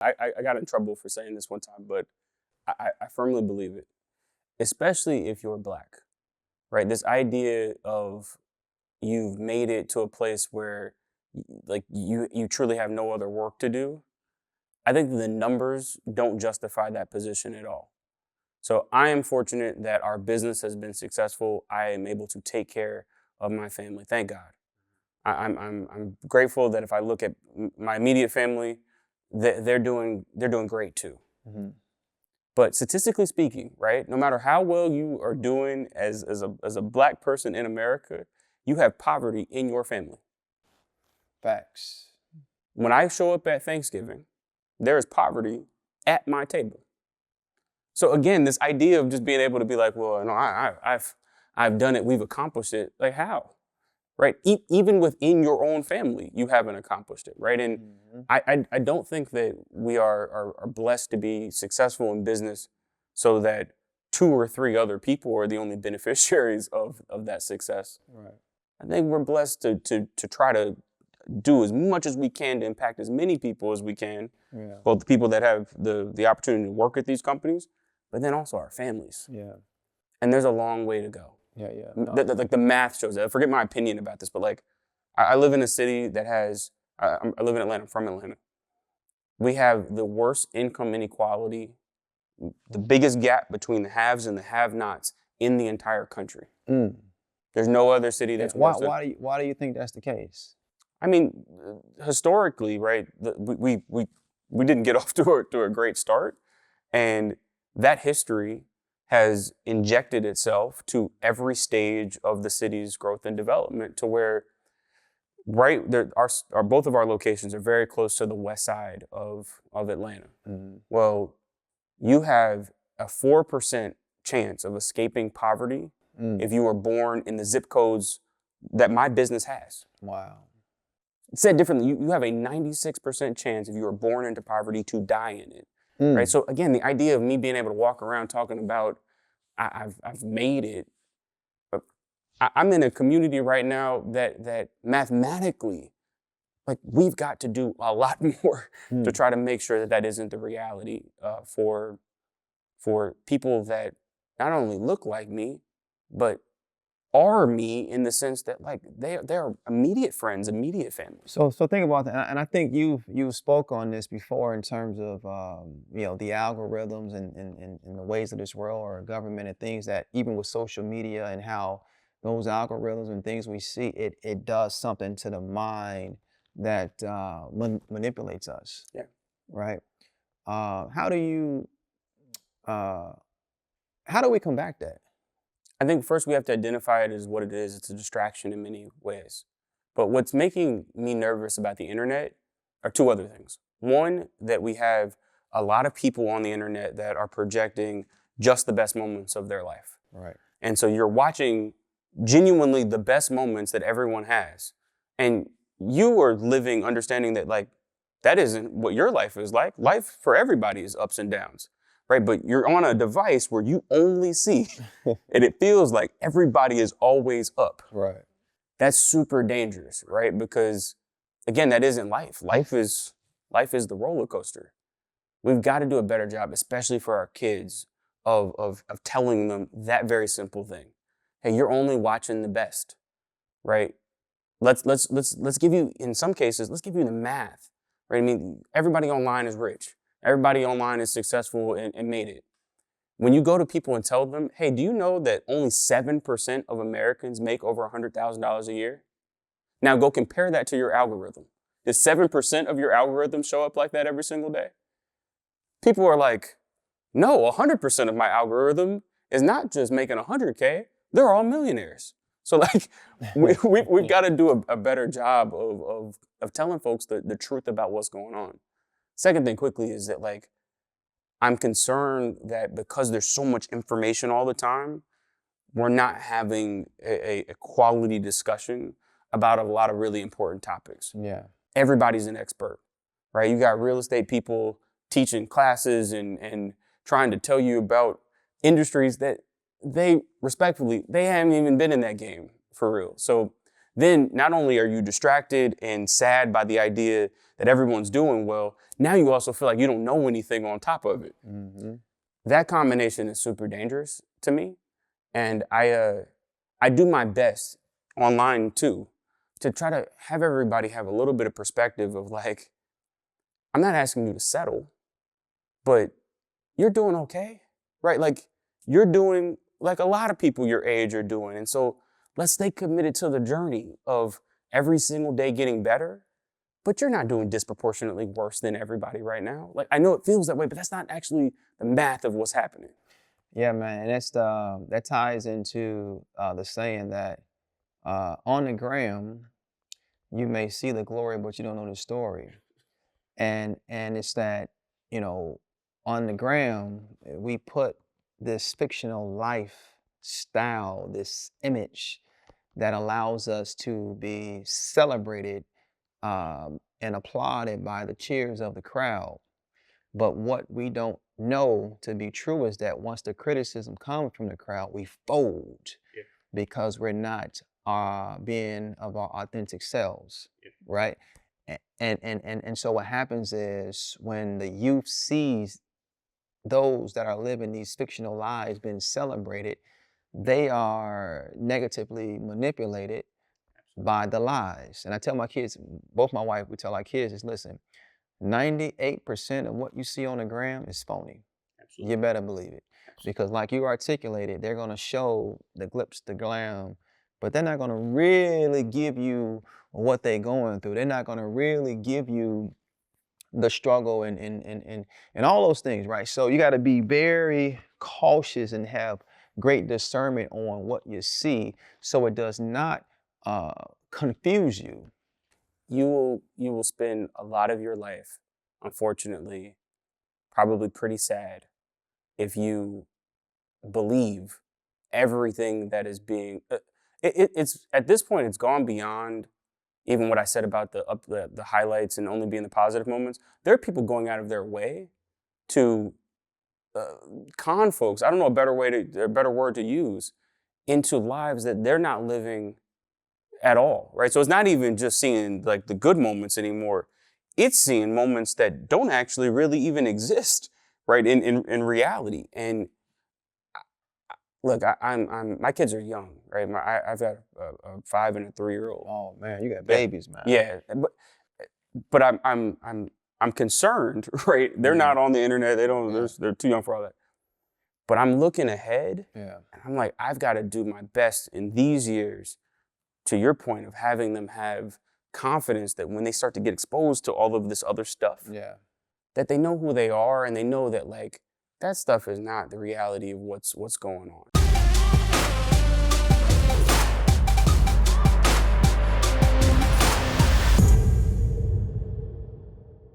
I got in trouble for saying this one time, but I firmly believe it, especially if you're Black, right? This idea of you've made it to a place where like you truly have no other work to do. I think the numbers don't justify that position at all. So I am fortunate that our business has been successful. I am able to take care of my family. Thank God. I'm grateful that if I look at my immediate family, they're doing great too. Mm-hmm. But statistically speaking, right, no matter how well you are doing as a Black person in America, you have poverty in your family. Facts. When I show up at Thanksgiving, there is poverty at my table. So again, this idea of just being able to be like, well, no, I've done it, we've accomplished it. Like how? Right? Even within your own family, you haven't accomplished it, right? And I don't think that we are blessed to be successful in business so that 2 or 3 other people are the only beneficiaries of that success. Right. I think we're blessed to try to do as much as we can to impact as many people as we can, both the people that have the opportunity to work at these companies, but then also our families. Yeah. And there's a long way to go. Yeah. No. Like the math shows that. I forget my opinion about this, but like I live in a city that has, I live in Atlanta, I'm from Atlanta. We have the worst income inequality, the biggest gap between the haves and the have-nots in the entire country. Mm. There's no other city that's worse. Why do you think that's the case? I mean, historically, right, we didn't get off to a great start, and that history has injected itself to every stage of the city's growth and development to where, right, there are both of our locations are very close to the west side of Atlanta. Mm-hmm. Well, you have a 4% chance of escaping poverty if you were born in the zip codes that my business has. Wow. Said differently, you have a 96% chance if you were born into poverty to die in it. Right. So again, the idea of me being able to walk around talking about I've made it. I'm in a community right now that mathematically, like we've got to do a lot more to try to make sure that isn't the reality for people that not only look like me, but are me in the sense that like they're immediate friends, immediate family. So think about that, and I think you spoke on this before in terms of the algorithms and the ways of this world or government and things that even with social media and how those algorithms and things we see, it does something to the mind that manipulates us. Yeah. Right. How do we combat that? I think first we have to identify it as what it is. It's a distraction in many ways. But what's making me nervous about the internet are 2 other things. One, that we have a lot of people on the internet that are projecting just the best moments of their life. Right. And so you're watching genuinely the best moments that everyone has. And you are living understanding that like, that isn't what your life is like. Life for everybody is ups and downs. Right, but you're on a device where you only see, and it feels like everybody is always up. Right. That's super dangerous, right? Because again, that isn't life. Life is the roller coaster. We've got to do a better job, especially for our kids, of telling them that very simple thing. Hey, you're only watching the best, right? Let's give you, in some cases, let's give you the math, right? I mean, everybody online is rich. Everybody online is successful and made it. When you go to people and tell them, hey, do you know that only 7% of Americans make over $100,000 a year? Now go compare that to your algorithm. Does 7% of your algorithm show up like that every single day? People are like, no, 100% of my algorithm is not just making 100K, they're all millionaires. So like, we've got to do a better job of telling folks the truth about what's going on. Second thing quickly is that like, I'm concerned that because there's so much information all the time, we're not having a quality discussion about a lot of really important topics. Yeah. Everybody's an expert, right? You got real estate people teaching classes and trying to tell you about industries that they haven't even been in that game for real. So then not only are you distracted and sad by the idea that everyone's doing well, now you also feel like you don't know anything on top of it. Mm-hmm. That combination is super dangerous to me. And I do my best online too to try to have everybody have a little bit of perspective of like, I'm not asking you to settle, but you're doing okay, right? Like you're doing like a lot of people your age are doing. And so let's stay committed to the journey of every single day getting better, but you're not doing disproportionately worse than everybody right now. Like I know it feels that way, but that's not actually the math of what's happening. Yeah, man, and that ties into the saying that on the gram you may see the glory, but you don't know the story. And it's that, you know, on the gram we put this fictional lifestyle, this image that allows us to be celebrated and applauded by the cheers of the crowd. But what we don't know to be true is that once the criticism comes from the crowd, we fold. Yeah. Because we're not being of our authentic selves, yeah. Right? And so what happens is when the youth sees those that are living these fictional lives being celebrated, they are negatively manipulated by the lies. And I tell my kids, both my wife, we tell our kids is listen, 98% of what you see on the gram is phony. Absolutely. You better believe it. Absolutely. Because like you articulated, they're gonna show the glitz, the glam, but they're not gonna really give you what they're going through. They're not gonna really give you the struggle and all those things, right? So you gotta be very cautious and have great discernment on what you see so it does not confuse you. You will spend a lot of your life, unfortunately, probably pretty sad if you believe everything that is being. It's at this point, it's gone beyond even what I said about the highlights and only being the positive moments. There are people going out of their way to uh, con folks. I don't know a better word to use into lives that they're not living at all, right? So it's not even just seeing like the good moments anymore. It's seeing moments that don't actually really even exist, right? In reality. And look, my kids are young, right? I've got a 5 and a 3-year-old. Oh man, you got Yeah, babies, man. yeah, but I'm concerned, right? They're not on the internet. They don't. Yeah. They're too young for all that. But I'm looking ahead, Yeah. and I'm like, I've got to do my best in these years. To your point of having them have confidence that when they start to get exposed to all of this other stuff, Yeah. that they know who they are and they know that like that stuff is not the reality of what's going on.